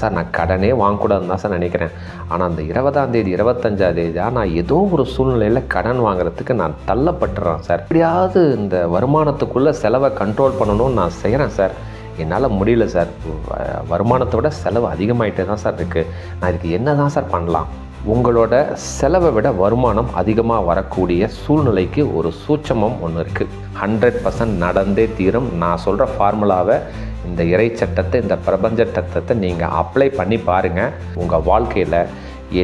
Sir நான் கடனே வாங்கக்கூடாதுன்னு தான் சார் நினைக்கிறேன். ஆனால் அந்த 20ஆம் தேதி 25ஆம் தேதியா நான் ஏதோ ஒரு சூழ்நிலையில் கடன் வாங்குறதுக்கு நான் தள்ளப்பட்டுறேன் சார். எப்படியாவது இந்த வருமானத்துக்குள்ளே செலவை கண்ட்ரோல் பண்ணணும்னு நான் செய்கிறேன் சார். என்னால் முடியல சார். வருமானத்தை விட செலவு அதிகமாகிட்டே தான் சார் இருக்குது. நான் இதுக்கு என்ன தான் சார் பண்ணலாம்? உங்களோட செலவை விட வருமானம் அதிகமாக வரக்கூடிய சூழ்நிலைக்கு ஒரு சூட்சமம் ஒன்று இருக்குது. 100% நடந்தே தீரும். நான் சொல்கிற ஃபார்முலாவை, இந்த இறை சட்டத்தை, இந்த பிரபஞ்ச சட்டத்தை நீங்கள் அப்ளை பண்ணி பாருங்கள். உங்கள் வாழ்க்கையில்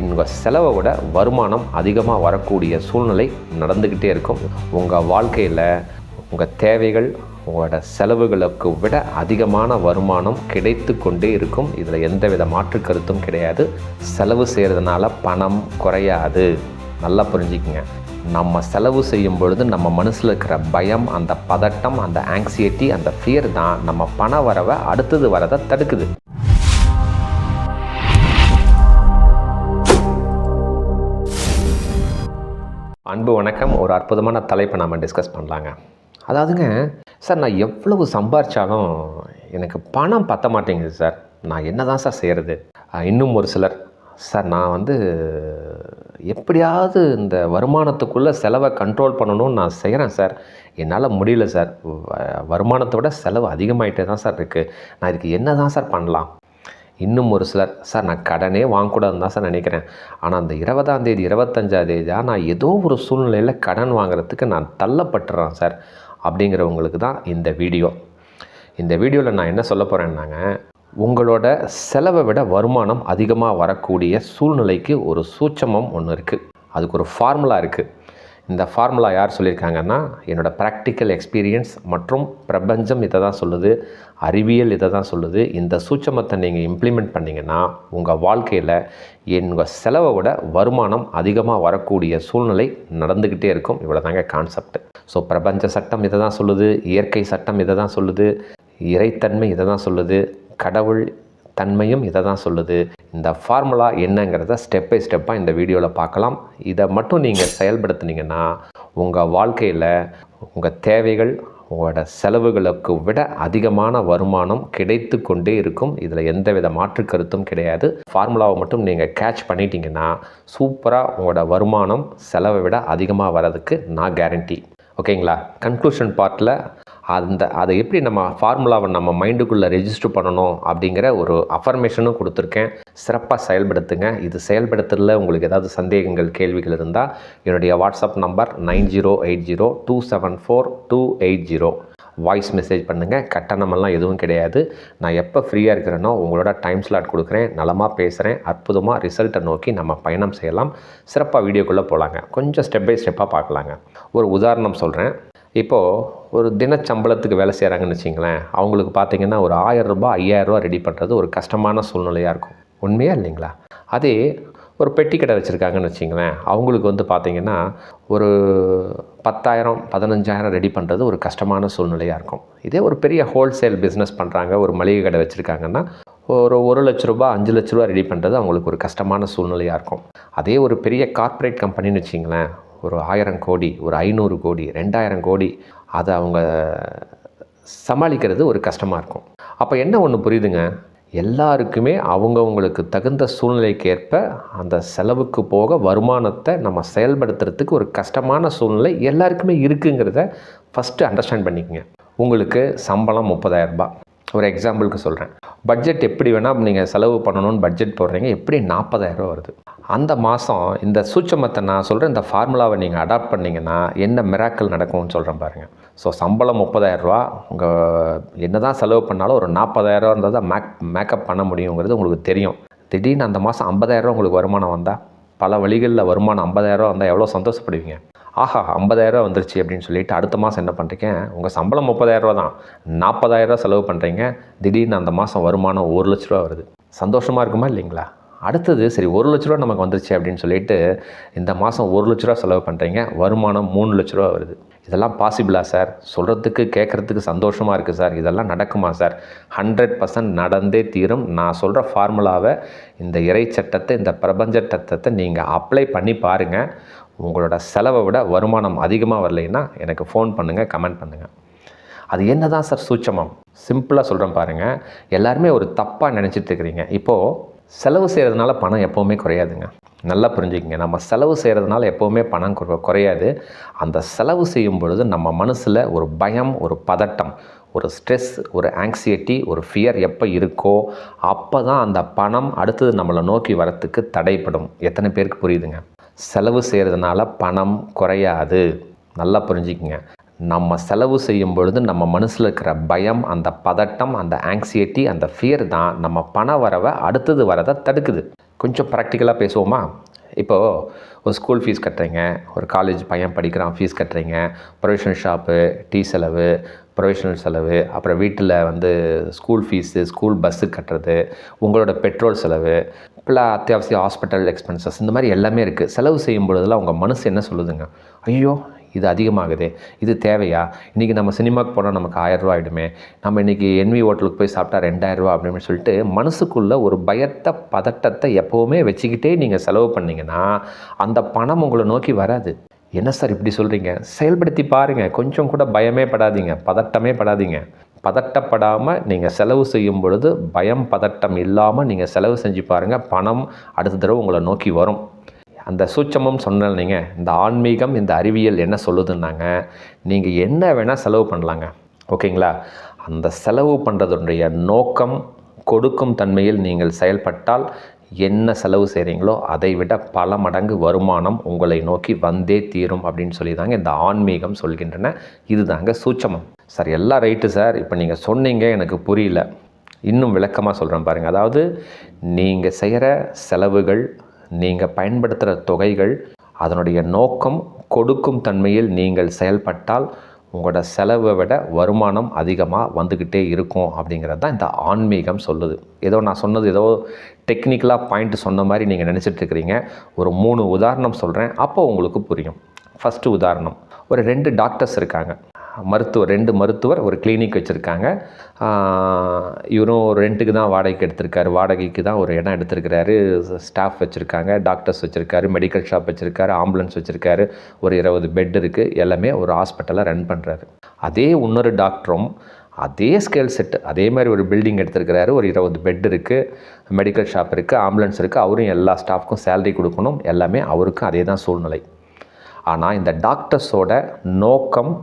உங்கள் செலவை விட வருமானம் அதிகமாக வரக்கூடிய சூழ்நிலை நடந்துக்கிட்டே இருக்கும். உங்கள் வாழ்க்கையில் உங்கள் தேவைகள் உங்களோட செலவுகளுக்கு விட அதிகமான வருமானம் கிடைத்து கொண்டே இருக்கும். இதில் எந்தவித மாற்று கருத்தும் கிடையாது. செலவு செய்கிறதுனால பணம் குறையாது. நல்லா புரிஞ்சுக்குங்க. நம்ம செலவு செய்யும் பொழுது நம்ம மனசில் இருக்கிற பயம், அந்த பதட்டம், அந்த ஆங்ஸைட்டி, அந்த ஃபியர் தான் நம்ம பண வரவை அடுத்தது வரதை தடுக்குது. அன்பு வணக்கம். ஒரு அற்புதமான தலைப்பை நம்ம டிஸ்கஸ் பண்ணலாங்க. அதாவதுங்க சார், நான் எவ்வளவு சம்பாரித்தாலும் எனக்கு பணம் பற்ற மாட்டேங்குது சார். நான் என்ன தான் சார் செய்கிறது? இன்னும் ஒரு சிலர், சார் நான் எப்படியாவது இந்த வருமானத்துக்குள்ளே செலவை கண்ட்ரோல் பண்ணணும்னு நான் செய்கிறேன் சார். என்னால் முடியல சார். வருமானத்தை விட செலவு அதிகமாகிட்டே தான் சார் இருக்குது. நான் இதுக்கு என்ன தான் சார் பண்ணலாம்? இன்னும் ஒரு சிலர், சார் நான் கடனே வாங்கக்கூடாதுன்னு தான் சார் நினைக்கிறேன். ஆனால் அந்த 20ஆம் தேதி 25ஆம் தேதியா நான் ஏதோ ஒரு சூழ்நிலையில் கடன் வாங்குறதுக்கு நான் தள்ளப்பட்டுறேன் சார். அப்படிங்கிறவங்களுக்கு தான் இந்த வீடியோ. இந்த வீடியோவில் நான் என்ன சொல்ல போகிறேன்னாங்க, உங்களோட செலவை விட வருமானம் அதிகமாக வரக்கூடிய சூழ்நிலைக்கு ஒரு சூட்சமம் ஒன்று இருக்குது. அதுக்கு ஒரு ஃபார்முலா இருக்குது. இந்த ஃபார்முலா யார் சொல்லியிருக்காங்கன்னா, என்னோடய ப்ராக்டிக்கல் எக்ஸ்பீரியன்ஸ் மற்றும் பிரபஞ்சம் இதை தான் சொல்லுது, அறிவியல் இதை தான் சொல்லுது. இந்த சூட்சமத்தை நீங்கள் இம்ப்ளிமெண்ட் பண்ணிங்கன்னா உங்கள் வாழ்க்கையில் உங்கள் செலவை விட வருமானம் அதிகமாக வரக்கூடிய சூழ்நிலை நடந்துக்கிட்டே இருக்கும். இவ்வளோ தாங்க கான்செப்ட். ஸோ பிரபஞ்ச சட்டம் இதை தான் சொல்லுது, இயற்கை சட்டம் இதை தான் சொல்லுது, இறைத்தன்மை இதை தான் சொல்லுது, கடவுள் தன்மையும் இதை தான் சொல்லுது. இந்த ஃபார்முலா என்னங்கிறத ஸ்டெப் பை ஸ்டெப்பாக இந்த வீடியோவில் பார்க்கலாம். இதை மட்டும் நீங்கள் செயல்படுத்துனீங்கன்னா உங்கள் வாழ்க்கையில் உங்கள் தேவைகள் உங்களோட செலவுகளுக்கு விட அதிகமான வருமானம் கிடைத்து கொண்டே இருக்கும். இதில் எந்தவித மாற்று கருத்தும் கிடையாது. ஃபார்முலாவை மட்டும் நீங்கள் கேட்ச் பண்ணிட்டீங்கன்னா சூப்பராக உங்களோட வருமானம் செலவை விட அதிகமாக வர்றதுக்கு நான் கேரண்டி. ஓகேங்களா? கன்க்ளூஷன் பார்ட்டில் அதை எப்படி நம்ம ஃபார்முலாவை நம்ம மைண்டுக்குள்ளே ரெஜிஸ்டர் பண்ணணும் அப்படிங்கிற ஒரு அஃபர்மேஷனும் கொடுத்துருக்கேன். சிறப்பாக செயல்படுத்துங்க. இது செயல்படுத்துறதுல உங்களுக்கு ஏதாவது சந்தேகங்கள், கேள்விகள் இருந்தால் என்னுடைய வாட்ஸ்அப் நம்பர் 9080274280 வாய்ஸ் மெசேஜ் பண்ணுங்கள். கட்டணமெல்லாம் எதுவும் கிடையாது. நான் எப்போ ஃப்ரீயாக இருக்கிறேனோ உங்களோட டைம் ஸ்லாட் கொடுக்குறேன். நலமாக பேசுகிறேன். அற்புதமாக ரிசல்ட்டை நோக்கி நம்ம பயணம் செய்யலாம். சிறப்பாக வீடியோக்குள்ளே போகலாங்க. கொஞ்சம் ஸ்டெப் பை ஸ்டெப்பாக பார்க்கலாங்க. ஒரு உதாரணம் சொல்கிறேன். இப்போது ஒரு தினச்சம்பளத்துக்கு வேலை செய்கிறாங்கன்னு வச்சிங்களேன். அவங்களுக்கு பார்த்திங்கன்னா ஒரு 1000 ரூபாய் 5000 ரெடி பண்ணுறது ஒரு கஷ்டமான சூழ்நிலையாக இருக்கும். உண்மையா இல்லைங்களா? அதே ஒரு பெட்டி கடை வச்சுருக்காங்கன்னு வச்சிங்களேன். அவங்களுக்கு பார்த்திங்கன்னா ஒரு 10,000 15,000 ரெடி பண்ணுறது ஒரு கஷ்டமான சூழ்நிலையாக இருக்கும். இதே ஒரு பெரிய ஹோல்சேல் பிஸ்னஸ் பண்ணுறாங்க, ஒரு மளிகை கடை வச்சுருக்காங்கன்னா ஒரு 1 லட்ச ரூபா 5 லட்ச ரூபா ரெடி பண்ணுறது அவங்களுக்கு ஒரு கஷ்டமான சூழ்நிலையாக இருக்கும். அதே ஒரு பெரிய கார்ப்பரேட் கம்பெனின்னு வச்சிங்களேன், ஒரு 1000 கோடி, ஒரு 500 கோடி, 2000 கோடி, அதை அவங்க சமாளிக்கிறது ஒரு கஷ்டமாக இருக்கும். அப்போ என்ன ஒன்று புரியுதுங்க, எல்லாருக்குமே அவங்கவுங்களுக்கு தகுந்த சூழ்நிலைக்கு ஏற்ப அந்த செலவுக்கு போக வருமானத்தை நம்ம செயல்படுத்துறதுக்கு ஒரு கஷ்டமான சூழ்நிலை எல்லாருக்குமே இருக்குங்கிறத ஃபஸ்ட்டு அண்டர்ஸ்டாண்ட் பண்ணிக்கங்க. உங்களுக்கு சம்பளம் 30,000 ரூபாய். ஒரு எக்ஸாம்பிளுக்கு சொல்கிறேன். பட்ஜெட் எப்படி வேணால் நீங்கள் செலவு பண்ணணும்னு பட்ஜெட் போடுறீங்க. எப்படி 40,000 ரூபா வருது. அந்த மாதம் இந்த சூட்சமத்தை நான் சொல்கிறேன், இந்த ஃபார்முலாவை நீங்கள் அடாப்ட் பண்ணிங்கன்னா என்ன மிராக்கிள் நடக்கும்னு சொல்கிறேன் பாருங்கள். ஸோ சம்பளம் 30,000 ரூபா. உங்கள் என்ன தான் செலவு பண்ணாலும் ஒரு 40,000 ரூபா இருந்தால் தான் மேக்கப் பண்ண முடியுங்கிறது உங்களுக்கு தெரியும். திடீர்னு அந்த மாதம் 50,000 ரூபா உங்களுக்கு வருமானம் வந்தால், பல வழிகளில் வருமானம் 50,000 ரூபா வந்தால் எவ்வளோ சந்தோஷப்படுவீங்க. ஆஹா 50,000 ரூபா வந்துருச்சு அப்படின்னு சொல்லிட்டு அடுத்த மாதம் என்ன பண்ணுறீங்க, உங்கள் சம்பளம் 30,000 ரூபா தான், 40,000 ரூபா செலவு பண்ணுறீங்க. திடீர்னு அந்த மாதம் வருமானம் 1 லட்ச ரூபா வருது. சந்தோஷமாக இருக்குமா இல்லைங்களா? அடுத்தது சரி 1 லட்ச ரூபா நமக்கு வந்துருச்சு அப்படின்னு சொல்லிட்டு இந்த மாதம் 1 லட்ச ரூபா செலவு பண்ணுறீங்க. வருமானம் 3 லட்ச ரூபா வருது. இதெல்லாம் பாசிபிளா சார்? சொல்கிறதுக்கு கேட்குறதுக்கு சந்தோஷமாக இருக்குது சார். இதெல்லாம் நடக்குமா சார்? 100% நடந்தே தீரும். நான் சொல்கிற ஃபார்முலாவை, இந்த இறை சட்டத்தை, இந்த பிரபஞ்ச சட்டத்தை நீங்கள் அப்ளை பண்ணி பாருங்கள். உங்களோட செலவை விட வருமானம் அதிகமாக வரலைன்னா எனக்கு ஃபோன் பண்ணுங்கள், கமெண்ட் பண்ணுங்கள். அது என்ன தான் சார் சூட்சமம்? சிம்பிளாக சொல்கிறேன் பாருங்கள். எல்லாருமே ஒரு தப்பாக நினச்சிட்டு இருக்கிறீங்க. இப்போது செலவு செய்கிறதுனால பணம் எப்போவுமே குறையாதுங்க. நல்லா புரிஞ்சுக்கங்க. நம்ம செலவு செய்கிறதுனால எப்போவுமே பணம் குறையாது. அந்த செலவு செய்யும் பொழுது நம்ம மனசில் ஒரு பயம், ஒரு பதட்டம், ஒரு ஸ்ட்ரெஸ், ஒரு ஆங்ஸைட்டி, ஒரு ஃபியர் எப்போ இருக்கோ அப்போ தான் அந்த பணம் அடுத்தது நம்மளை நோக்கி வரத்துக்கு தடைப்படும். எத்தனை பேருக்கு புரியுதுங்க? செலவு செய்கிறதுனால பணம் குறையாது. நல்லா புரிஞ்சுக்கங்க. நம்ம செலவு செய்யும் பொழுது நம்ம மனசில் இருக்கிற பயம், அந்த பதட்டம், அந்த ஆங்ஸைட்டி, அந்த ஃபியர் தான் நம்ம பண வரவை அடுத்தது வரதை தடுக்குது. கொஞ்சம் ப்ராக்டிக்கலாக பேசுவோமா? இப்போது ஒரு ஸ்கூல் ஃபீஸ் கட்டுறீங்க, ஒரு காலேஜ் பையன் படிக்கிறான், ஃபீஸ் கட்டுறீங்க, ப்ரொவிஷனல் ஷாப்பு, டீ செலவு, ப்ரொவிஷனல் செலவு, அப்புறம் வீட்டில் ஸ்கூல் ஃபீஸு, ஸ்கூல் பஸ்ஸு கட்டுறது, உங்களோட பெட்ரோல் செலவு, இப்போல அத்தியாவசிய ஹாஸ்பிட்டல் எக்ஸ்பென்சஸ், இந்த மாதிரி எல்லாமே இருக்குது. செலவு செய்யும் பொழுதுலாம் உங்கள் மனசு என்ன சொல்லுதுங்க? ஐயோ, இது அதிகமாகுது, இது தேவையா? இன்றைக்கி நம்ம சினிமாவுக்கு போனால் நமக்கு 1000 ரூபா ஆகிடுமே, நம்ம இன்றைக்கி NV ஹோட்டலுக்கு போய் சாப்பிட்டா 2000 ரூபா அப்படின்னு சொல்லிட்டு மனசுக்குள்ளே ஒரு பயத்தை, பதட்டத்தை எப்போவுமே வச்சுக்கிட்டே நீங்கள் செலவு பண்ணிங்கன்னா அந்த பணம் உங்களை நோக்கி வராது. என்ன சார் இப்படி சொல்கிறீங்க? செயல்படுத்தி பாருங்கள். கொஞ்சம் கூட பயமே படாதீங்க, பதட்டமே படாதீங்க. பதட்டப்படாமல் நீங்கள் செலவு செய்யும் பொழுது பயம், பதட்டம் இல்லாமல் நீங்கள் செலவு செஞ்சு பாருங்கள். பணம் அடுத்த தடவை உங்களை நோக்கி வரும். அந்த சூட்சமம் சொன்னீங்க. இந்த ஆன்மீகம், இந்த அறிவியல் என்ன சொல்லுதுன்னாங்க, நீங்கள் என்ன வேணால் செலவு பண்ணலாங்க, ஓகேங்களா? அந்த செலவு பண்ணுறதுடைய நோக்கம், கொடுக்கும் தன்மையில் நீங்கள் செயல்பட்டால் என்ன செலவு செய்கிறீங்களோ அதை விட பல மடங்கு வருமானம் உங்களை நோக்கி வந்தே தீரும் அப்படின்னு சொல்லி தாங்க இந்த ஆன்மீகம் சொல்கின்றன. இது தாங்க சூட்சமம். சார் எல்லாம் ரைட்டு சார், இப்போ நீங்கள் சொன்னீங்க, எனக்கு புரியல, இன்னும் விளக்கமாக சொல்கிறேன் பாருங்கள். அதாவது நீங்கள் செய்கிற செலவுகள், நீங்கள் பயன்படுத்துகிற தொகைகள், அதனுடைய நோக்கம், கொடுக்கும் தன்மையில் நீங்கள் செயல்பட்டால் உங்களோட செலவை விட வருமானம் அதிகமாக வந்துக்கிட்டே இருக்கும் அப்படிங்கிறது தான் இந்த ஆன்மீகம் சொல்லுது. ஏதோ நான் சொன்னது ஏதோ டெக்னிக்கலாக பாயிண்ட் சொன்ன மாதிரி நீங்கள் நினச்சிட்ருக்கிறீங்க. ஒரு 3 உதாரணம் சொல்கிறேன், அப்போ உங்களுக்கு புரியும். ஃபஸ்ட்டு உதாரணம், ஒரு 2 டாக்டர்ஸ் இருக்காங்க. 2 மருத்துவர் ஒரு கிளினிக் வச்சுருக்காங்க. இவரும் ஒரு ரெண்ட்டுக்கு தான் வாடகைக்கு எடுத்திருக்காரு, வாடகைக்கு தான் ஒரு இடம் எடுத்திருக்கிறாரு. ஸ்டாஃப் வச்சுருக்காங்க, டாக்டர்ஸ் வச்சுருக்காரு, மெடிக்கல் ஷாப் வச்சுருக்காரு, ஆம்புலன்ஸ் வச்சுருக்காரு, ஒரு 20 பெட் இருக்குது. எல்லாமே ஒரு ஹாஸ்பிட்டலை ரன் பண்ணுறாரு. அதே இன்னொரு டாக்டரும் அதே ஸ்கேல் செட்டு, அதே மாதிரி ஒரு பில்டிங் எடுத்திருக்கிறாரு, ஒரு 20 பெட் இருக்குது, மெடிக்கல் ஷாப் இருக்குது, ஆம்புலன்ஸ் இருக்குது. அவரும் எல்லா ஸ்டாஃப்க்கும் சேலரி கொடுக்கணும், எல்லாமே அவருக்கும் அதே தான் சூழ்நிலை. ஆனால் இந்த டாக்டர்ஸோட நோக்கம்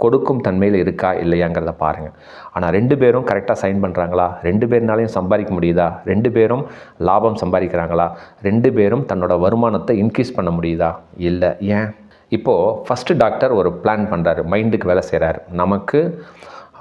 கொடுக்கும் தன்மையில் இருக்கா இல்லையாங்கிறத பாருங்கள். ஆனால் 2 பேரும் கரெக்டாக சைன் பண்ணுறாங்களா? 2 பேர்னாலையும் சம்பாதிக்க முடியுதா? 2 பேரும் லாபம் சம்பாதிக்கிறாங்களா? 2 பேரும் தன்னோட வருமானத்தை இன்க்ரீஸ் பண்ண முடியுதா? இல்லை. ஏன்? இப்போது ஃபஸ்ட்டு டாக்டர் ஒரு பிளான் பண்ணுறாரு, மைண்டுக்கு வேலை செய்கிறாரு. நமக்கு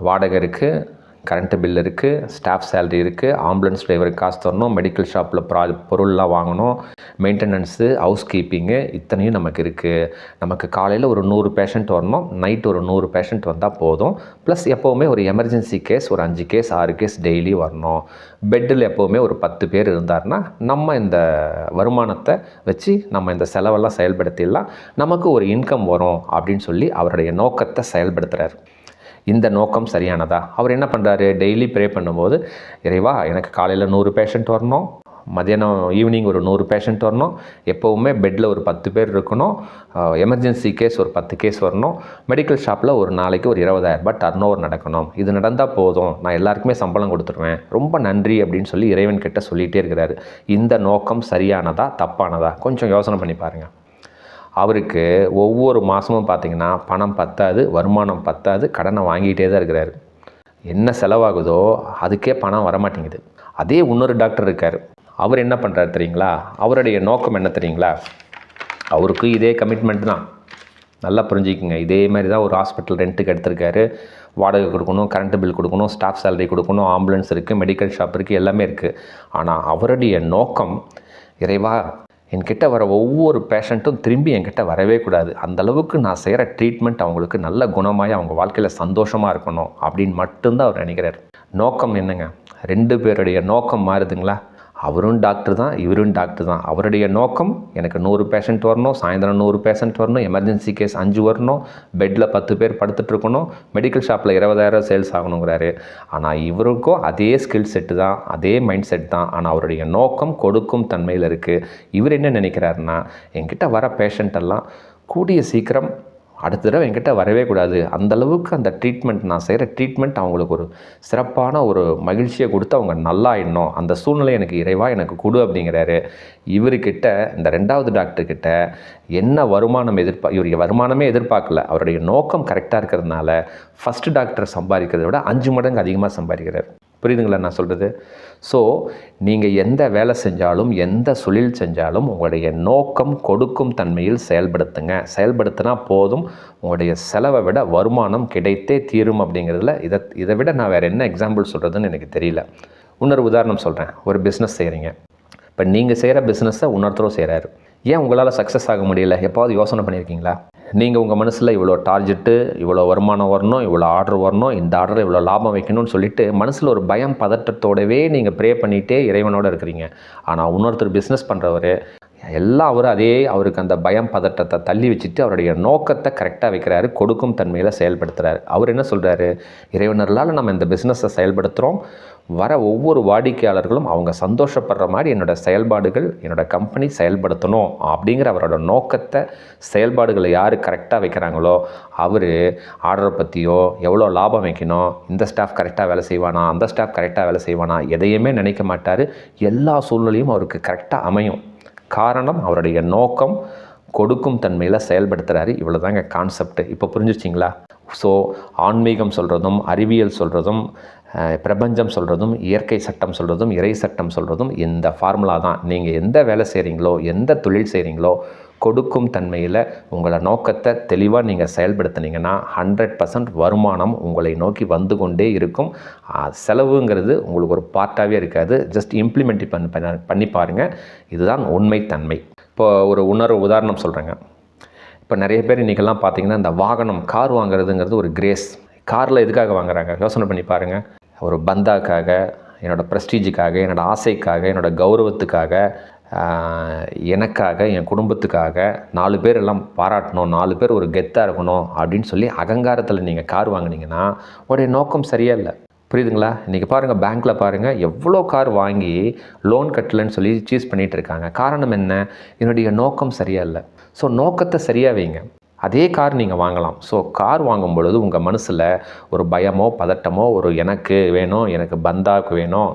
வாடகை இருக்குது, கரண்ட்டு பில் இருக்குது, ஸ்டாஃப் சேலரி இருக்குது, ஆம்புலன்ஸ் டிரைவருக்கு காசு தரணும், மெடிக்கல் ஷாப்பில் பொருள்லாம் வாங்கணும், மெயின்டெனன்ஸு, ஹவுஸ் கீப்பிங்கு, இத்தனையும் நமக்கு இருக்குது. நமக்கு காலையில் ஒரு 100 பேஷண்ட் வரணும், நைட் ஒரு 100 பேஷண்ட் வந்தால் போதும். ப்ளஸ் எப்போவுமே ஒரு எமர்ஜென்சி கேஸ் ஒரு 5 கேஸ் 6 கேஸ் டெய்லி வரணும். பெட்டில் எப்போவுமே ஒரு 10 பேர் இருந்தார்னா நம்ம இந்த வருமானத்தை வச்சு நம்ம இந்த செலவெல்லாம் செயல்படுத்திடலாம், நமக்கு ஒரு இன்கம் வரும் அப்படின்னு சொல்லி அவருடைய நோக்கத்தை செயல்படுத்துகிறார். இந்த நோக்கம் சரியானதா? அவர் என்ன பண்ணுறாரு? டெய்லி ப்ரே பண்ணும்போது, இறைவா எனக்கு காலையில் 100 பேஷண்ட் வரணும், மதியானம் ஈவினிங் ஒரு 100 பேஷண்ட் வரணும், எப்போவுமே பெட்டில் ஒரு 10 பேர் இருக்கணும், எமர்ஜென்சி கேஸ் ஒரு 10 கேஸ் வரணும், மெடிக்கல் ஷாப்பில் ஒரு நாளைக்கு ஒரு 20,000 ரூபாய் டர்ன் ஓவர் நடக்கணும். இது நடந்தால் போதும், நான் எல்லாருக்குமே சம்பளம் கொடுத்துருவேன், ரொம்ப நன்றி அப்படின்னு சொல்லி இறைவன் கிட்ட சொல்லிகிட்டே இருக்கிறாரு. இந்த நோக்கம் சரியானதா தப்பானதா? கொஞ்சம் யோசனை பண்ணி பாருங்கள். அவருக்கு ஒவ்வொரு மாதமும் பார்த்திங்கன்னா பணம் பத்தாது, வருமானம் பத்தாது, கடனை வாங்கிக்கிட்டே தான் இருக்கிறாரு. என்ன செலவாகுதோ அதுக்கே பணம் வரமாட்டேங்குது. அதே இன்னொரு டாக்டர் இருக்கார். அவர் என்ன பண்ணுறாரு தெரியுங்களா? அவருடைய நோக்கம் என்ன தெரியுங்களா? அவருக்கு இதே கமிட்மெண்ட் தான். நல்லா புரிஞ்சுக்கிங்க. இதே மாதிரி தான் ஒரு ஹாஸ்பிட்டல் ரெண்ட்டுக்கு எடுத்திருக்காரு. வாடகை கொடுக்கணும், கரண்ட் பில் கொடுக்கணும், ஸ்டாஃப் சேலரி கொடுக்கணும், ஆம்புலன்ஸ் இருக்குது, மெடிக்கல் ஷாப் இருக்குது, எல்லாமே இருக்குது. ஆனால் அவருடைய நோக்கம், இறைவா என்கிட்ட வர ஒவ்வொரு பேஷண்ட்டும் திரும்பி என்கிட்ட வரவே கூடாது, அந்தளவுக்கு நான் செய்கிற ட்ரீட்மெண்ட் அவங்களுக்கு நல்ல குணமாகி அவங்க வாழ்க்கையில் சந்தோஷமாக இருக்கணும் அப்படின்னு மட்டும்தான் அவர் நினைக்கிறார். நோக்கம் என்னங்க? 2 பேருடைய நோக்கம் மாறுதுங்களா? அவரும் டாக்டர் தான், இவரும் டாக்டர் தான். அவருடைய நோக்கம் எனக்கு 100 பேஷண்ட் வரணும், சாயந்தரம் 100 பேஷண்ட் வரணும், எமர்ஜென்சி கேஸ் 5 வரணும், பெட்டில் 10 பேர் படுத்துட்டு இருக்கணும், மெடிக்கல் ஷாப்பில் 20,000 சேல்ஸ் ஆகணுங்கிறாரு. ஆனால் இவருக்கும் அதே ஸ்கில் செட்டு தான், அதே மைண்ட் செட் தான். ஆனால் அவருடைய நோக்கம் கொடுக்கும் தன்மையில் இருக்குது. இவர் என்ன நினைக்கிறாருன்னா, என்கிட்ட வர பேஷண்ட்டெல்லாம் கூடிய சீக்கிரம் அடுத்த தடவை என்கிட்ட வரவே கூடாது. அந்தளவுக்கு அந்த ட்ரீட்மெண்ட், நான் செய்கிற ட்ரீட்மெண்ட் அவங்களுக்கு ஒரு சிறப்பான ஒரு மகிழ்ச்சியை கொடுத்து அவங்க நல்லாயிடணும். அந்த சூழ்நிலை எனக்கு இறைவா எனக்கு கொடு அப்படிங்கிறாரு. இவர்கிட்ட, இந்த 2வது டாக்டர்கிட்ட என்ன வருமானம் இவர் வருமானமே எதிர்பார்க்கல. அவருடைய நோக்கம் கரெக்டாக இருக்கிறதுனால ஃபஸ்ட்டு டாக்டர் சம்பாதிக்கிறத விட 5 மடங்கு அதிகமாக சம்பாதிக்கிறார். புரியுதுங்களா நான் சொல்கிறது? ஸோ நீங்கள் எந்த வேலை செஞ்சாலும், எந்த தொழில் செஞ்சாலும் உங்களுடைய நோக்கம் கொடுக்கும் தன்மையில் செயல்படுத்தினா போதும். உங்களுடைய செலவை விட வருமானம் கிடைத்தே தீரும் அப்படிங்கிறதுல இதை விட நான் வேறு என்ன எக்ஸாம்பிள் சொல்கிறதுன்னு எனக்கு தெரியல. இன்னொரு உதாரணம் சொல்கிறேன். ஒரு பிஸ்னஸ் செய்கிறீங்க. இப்போ நீங்கள் செய்கிற பிஸ்னஸை இன்னொருத்தரும் செய்கிறாரு. ஏன் உங்களால் சக்ஸஸ் ஆக முடியல? எப்போது யோசனை பண்ணியிருக்கீங்களா? நீங்கள் உங்கள் மனசில் இவ்வளோ டார்கெட்டு, இவ்வளோ வருமானம் வரணும், இவ்வளோ ஆர்டர் வரணும், இந்த ஆர்டர் இவ்வளோ லாபம் வைக்கணும்னு சொல்லிட்டு மனசில் ஒரு பயம் பதட்டத்தோடவே நீங்கள் ப்ரே பண்ணிகிட்டே இறைவனோடு இருக்கிறீங்க. ஆனால் இன்னொருத்தர் பிஸ்னஸ் பண்ணுறவர் எல்லாம் அவருக்கு அந்த பயம் பதட்டத்தை தள்ளி வச்சுட்டு அவருடைய நோக்கத்தை கரெக்டாக வைக்கிறாரு, கொடுக்கும் தன்மையில் செயல்படுத்துகிறாரு. அவர் என்ன சொல்கிறாரு? இறைவனர்களால் நம்ம இந்த பிஸ்னஸை செயல்படுத்துகிறோம், வர ஒவ்வொரு வாடிக்கையாளர்களும் அவங்க சந்தோஷப்படுற மாதிரி என்னோடய செயல்பாடுகள், என்னோடய கம்பெனி செயல்படுத்தணும் அப்படிங்கிற அவரோட நோக்கத்தை, செயல்பாடுகளை யார் கரெக்டாக வைக்கிறாங்களோ அவர் ஆர்டரை பற்றியோ, எவ்வளோ லாபம் வைக்கணும், இந்த ஸ்டாஃப் கரெக்டாக வேலை செய்வானா, அந்த ஸ்டாஃப் கரெக்டாக வேலை செய்வானா, எதையுமே நினைக்க மாட்டார். எல்லா சூழ்நிலையும் அவருக்கு கரெக்டாக அமையும். காரணம் அவருடைய நோக்கம் கொடுக்கும் தன்மையில் செயல்படுத்துகிறாரு. இவ்வளோ தாங்க கான்செப்ட். இப்போ புரிஞ்சிச்சிங்களா? ஸோ ஆன்மீகம் சொல்கிறதும், அறிவியல் சொல்கிறதும், பிரபஞ்சம் சொல்கிறதும், இயற்கை சட்டம் சொல்கிறதும், இறை சட்டம் சொல்கிறதும் இந்த ஃபார்முலா தான். நீங்கள் எந்த வேலை செய்கிறீங்களோ, எந்த தொழில் செய்கிறீங்களோ, கொடுக்கும் தன்மையில் உங்களை நோக்கத்தை தெளிவாக நீங்கள் செயல்படுத்தினீங்கன்னா 100% வருமானம் உங்களை நோக்கி வந்து கொண்டே இருக்கும். செலவுங்கிறது உங்களுக்கு ஒரு பார்ட்டாகவே இருக்காது. ஜஸ்ட் இம்ப்ளிமெண்ட் பண்ணி பாருங்கள். இதுதான் உண்மைத்தன்மை. இப்போ ஒரு உதாரணம் சொல்கிறேங்க. இப்போ நிறைய பேர் இன்றைக்கெல்லாம் பார்த்தீங்கன்னா இந்த வாகனம், கார் வாங்குறதுங்கிறது ஒரு கிரேஸ். காரில் எதுக்காக வாங்குறாங்க? யோசனை பண்ணி பாருங்கள். ஒரு பந்தாக்காக, என்னோடய ப்ரெஸ்டீஜுக்காக, என்னோடய ஆசைக்காக, என்னோடய கௌரவத்துக்காக, எனக்காக, என் குடும்பத்துக்காக 4 பேர் எல்லாம் பாராட்டணும், 4 பேர் ஒரு கெத்தாக இருக்கணும் அப்படின்னு சொல்லி அகங்காரத்தில் நீங்கள் கார் வாங்கினீங்கன்னா உடைய நோக்கம் சரியா இல்லை. புரியுதுங்களா? இன்றைக்கி பாருங்கள், பேங்க்கில் பாருங்கள், எவ்வளோ கார் வாங்கி லோன் கட்டலன்னு சொல்லி சீஸ் பண்ணிகிட்டு இருக்காங்க. காரணம் என்ன? என்னுடைய நோக்கம் சரியா இல்லை. ஸோ நோக்கத்தை சரியாக வைங்க. அதே கார் நீங்கள் வாங்கலாம். ஸோ கார் வாங்கும் பொழுது உங்கள் மனசில் ஒரு பயமோ பதட்டமோ, ஒரு எனக்கு வேணும், எனக்கு பந்தாவுக்கு வேணும்,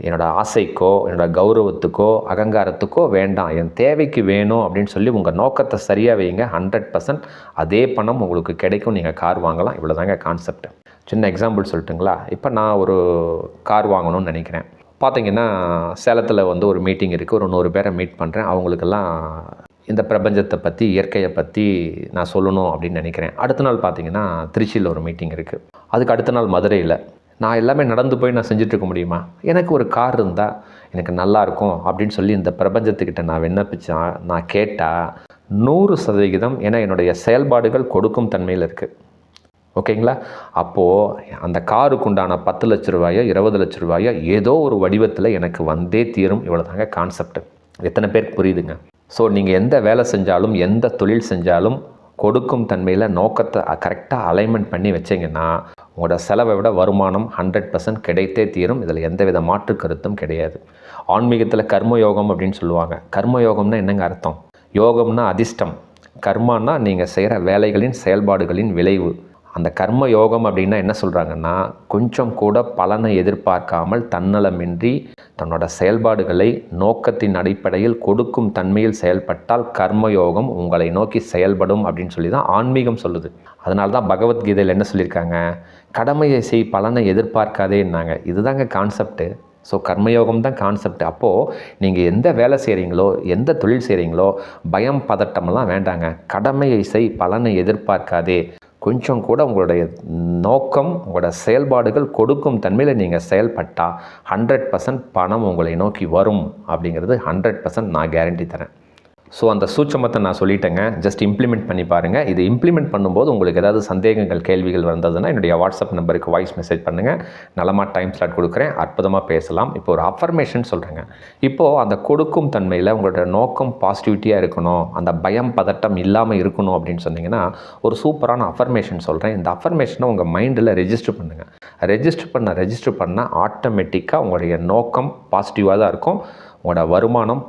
என்னோடய ஆசைக்கோ, என்னோடய கௌரவத்துக்கோ, அகங்காரத்துக்கோ வேண்டாம், என் தேவைக்கு வேணும் அப்படின்னு சொல்லி உங்கள் நோக்கத்தை சரியாக வைங்க. 100% அதே பணம் உங்களுக்கு கிடைக்கும். நீங்கள் கார் வாங்கலாம். இவ்வளோ தாங்க கான்செப்ட். சின்ன எக்ஸாம்பிள் சொல்லட்டுங்களா? இப்போ நான் ஒரு கார் வாங்கணும்னு நினைக்கிறேன். பார்த்தீங்கன்னா சேலத்தில் ஒரு மீட்டிங் இருக்குது. ஒரு 100 பேரை மீட் பண்ணுறேன். அவங்களுக்கெல்லாம் இந்த பிரபஞ்சத்தை பற்றி, இயற்கையை பற்றி நான் சொல்லணும் அப்படின்னு நினைக்கிறேன். அடுத்த நாள் பார்த்தீங்கன்னா திருச்சியில் ஒரு மீட்டிங் இருக்குது. அதுக்கு அடுத்த நாள் மதுரையில். நான் எல்லாமே நடந்து போய் நான் செஞ்சிட்ருக்க முடியுமா? எனக்கு ஒரு கார் இருந்தால் எனக்கு நல்லாயிருக்கும் அப்படின்னு சொல்லி இந்த பிரபஞ்சத்துக்கிட்ட நான் விண்ணப்பித்தேன், நான் கேட்டால் 100% ஏன்னா என்னுடைய செயல்பாடுகள் கொடுக்கும் தன்மையில் இருக்குது. ஓகேங்களா? அப்போது அந்த காருக்கு உண்டான 10 லட்ச ரூபாயோ 20 லட்ச ரூபாயோ ஏதோ ஒரு வடிவத்தில் எனக்கு வந்தே தீரும். இவ்வளோ தாங்க கான்செப்ட். எத்தனை பேருக்கு புரியுதுங்க? ஸோ நீங்கள் எந்த வேலை செஞ்சாலும், எந்த தொழில் செஞ்சாலும் கொடுக்கும் தன்மையில் நோக்கத்தை கரெக்டாக அலைன்மெண்ட் பண்ணி வச்சிங்கன்னா உங்களோட செலவை விட வருமானம் 100% கிடைத்தே தீரும். இதில் எந்தவித மாற்று கருத்தும் கிடையாது. ஆன்மீகத்தில் கர்மயோகம் அப்படின்னு சொல்லுவாங்க. கர்மயோகம்னா என்னங்க அர்த்தம்? யோகம்னா அதிர்ஷ்டம், கர்மானா நீங்கள் செய்கிற வேலைகளின் செயல்பாடுகளின் விளைவு. அந்த கர்ம யோகம் அப்படின்னா என்ன சொல்கிறாங்கன்னா, கொஞ்சம் கூட பலனை எதிர்பார்க்காமல் தன்னலமின்றி தன்னோட செயல்பாடுகளை நோக்கத்தின் அடிப்படையில் கொடுக்கும் தன்மையில் செயல்பட்டால் கர்மயோகம் உங்களை நோக்கி செயல்படும் அப்படின்னு சொல்லி தான் ஆன்மீகம் சொல்லுது. அதனால தான் பகவத்கீதையில் என்ன சொல்லியிருக்காங்க? கடமையை செய், பலனை எதிர்பார்க்காதேன்னாங்க. இதுதாங்க கான்செப்ட்டு. ஸோ கர்மயோகம் தான் கான்செப்ட். அப்போது நீங்கள் எந்த வேலை செய்கிறீங்களோ, எந்த தொழில் செய்கிறீங்களோ, பயம் பதட்டமெல்லாம் வேண்டாங்க. கடமையை செய், பலனை எதிர்பார்க்காதே. கொஞ்சம் கூட உங்களுடைய நோக்கம், உங்களோட செயல்பாடுகள் கொடுக்கும் தன்மையில் நீங்கள் செயல்பட்டால் 100% பணம் உங்களை நோக்கி வரும் அப்படிங்கிறது 100% நான் கேரண்டி தரேன். ஸோ அந்த சூட்சமத்தை நான் சொல்லிட்டேங்க. ஜஸ்ட் இம்ப்ளிமெண்ட் பண்ணி பாருங்கள். இது இம்ப்ளிமெண்ட் பண்ணும்போது உங்களுக்கு ஏதாவது சந்தேகங்கள், கேள்விகள் வந்ததுன்னா என்னுடைய வாட்ஸ்அப் நம்பருக்கு வாய்ஸ் மெசேஜ் பண்ணுங்கள். நலமாக டைம் ஸ்லாட் கொடுக்குறேன். அற்புதமாக பேசலாம். இப்போ ஒரு அஃபர்மேஷன் சொல்கிறேங்க. இப்போது அந்த கொடுக்கும் தன்மையில் உங்களோட நோக்கம் பாசிட்டிவிட்டியாக இருக்கணும், அந்த பயம் பதட்டம் இல்லாமல் இருக்கணும் அப்படின்னு சொன்னீங்கன்னா ஒரு சூப்பரான அஃபர்மேஷன் சொல்கிறேன். இந்த அஃபர்மேஷனை உங்கள் மைண்டில் ரெஜிஸ்டர் பண்ணுங்கள். ரெஜிஸ்டர் பண்ண ஆட்டோமேட்டிக்காக உங்களுடைய நோக்கம் பாசிட்டிவாக தான் இருக்கும். உங்களோட வருமானம்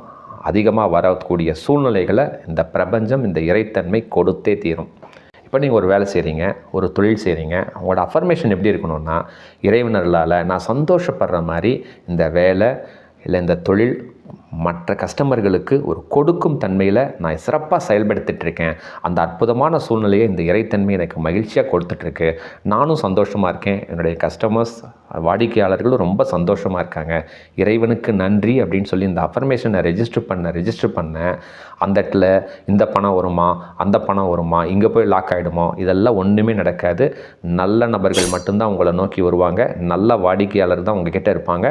அதிகமாக வரக்கூடிய சூழ்நிலைகளை இந்த பிரபஞ்சம், இந்த இறைத்தன்மை கொடுத்தே தீரும். இப்போ நீங்கள் ஒரு வேலை செய்கிறீங்க, ஒரு தொழில் செய்கிறீங்க. உங்களோட அஃபர்மேஷன் எப்படி இருக்கணும்னா, இறைவனர்களால் நான் சந்தோஷப்படுற மாதிரி இந்த வேலை இல்லை இந்த தொழில் மற்ற கஸ்டமர்களுக்கு ஒரு கொடுக்கும் தன்மையில் நான் சிறப்பாக செயல்படுத்திகிட்ருக்கேன். அந்த அற்புதமான சூழ்நிலையை இந்த இறைத்தன்மை எனக்கு மகிழ்ச்சியாக கொடுத்துட்ருக்கு. நானும் சந்தோஷமாக இருக்கேன், என்னுடைய கஸ்டமர்ஸ் வாடிக்கையாளர்களும் ரொம்ப சந்தோஷமாக இருக்காங்க. இறைவனுக்கு நன்றி அப்படின்னு சொல்லி இந்த அஃபர்மேஷனை ரெஜிஸ்டர் பண்ண அந்த இடத்துல இந்த பணம் வருமா, அந்த பணம் வருமா, இங்கே போய் லாக் ஆகிடுமோ, இதெல்லாம் ஒன்றுமே நடக்காது. நல்ல நபர்கள் மட்டும்தான் உங்களை நோக்கி வருவாங்க. நல்ல வாடிக்கையாளர் தான் உங்ககிட்ட இருப்பாங்க.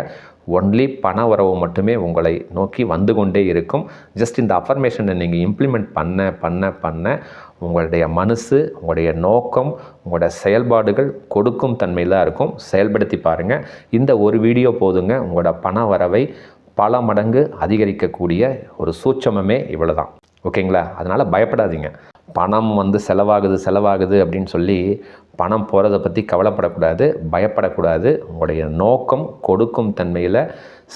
ஒன்லி பண வரவு மட்டுமே உங்களை நோக்கி வந்து கொண்டே இருக்கும். ஜஸ்ட் இந்த அஃபர்மேஷனை நீங்கள் இம்ப்ளிமெண்ட் பண்ண உங்களுடைய மனசு, உங்களுடைய நோக்கம், உங்களுடைய செயல்பாடுகள் கொடுக்கும் தன்மையில் தான் இருக்கும். செயல்படுத்தி பாருங்கள். இந்த ஒரு வீடியோ போதுங்க உங்களோட பண வரவை பல மடங்கு அதிகரிக்கக்கூடிய ஒரு சூட்சமமே இவ்வளோ தான். ஓகேங்களா? அதனால் பயப்படாதீங்க. பணம் செலவாகுது அப்படின்னு சொல்லி பணம் போகிறத பற்றி கவலைப்படக்கூடாது, பயப்படக்கூடாது. உங்களுடைய நோக்கம் கொடுக்கும் தன்மையில்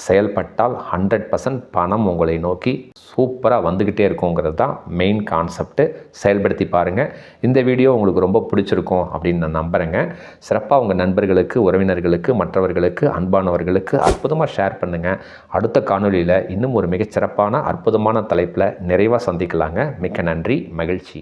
செயல்பட்டால் 100% பணம் உங்களை நோக்கி சூப்பராக வந்துக்கிட்டே இருக்குங்கிறது தான் மெயின் கான்செப்ட்டு. செயல்படுத்தி பாருங்கள். இந்த வீடியோ உங்களுக்கு ரொம்ப பிடிச்சிருக்கும் அப்படின்னு நான் நம்புகிறேங்க. சிறப்பாக உங்கள் நண்பர்களுக்கு, உறவினர்களுக்கு, மற்றவர்களுக்கு, அன்பானவர்களுக்கு அற்புதமாக ஷேர் பண்ணுங்கள். அடுத்த காணொலியில் இன்னும் ஒரு மிகச்சிறப்பான அற்புதமான தலைப்பில் நிறைவாக சந்திக்கலாங்க. மிக்க நன்றி, மகிழ்ச்சி.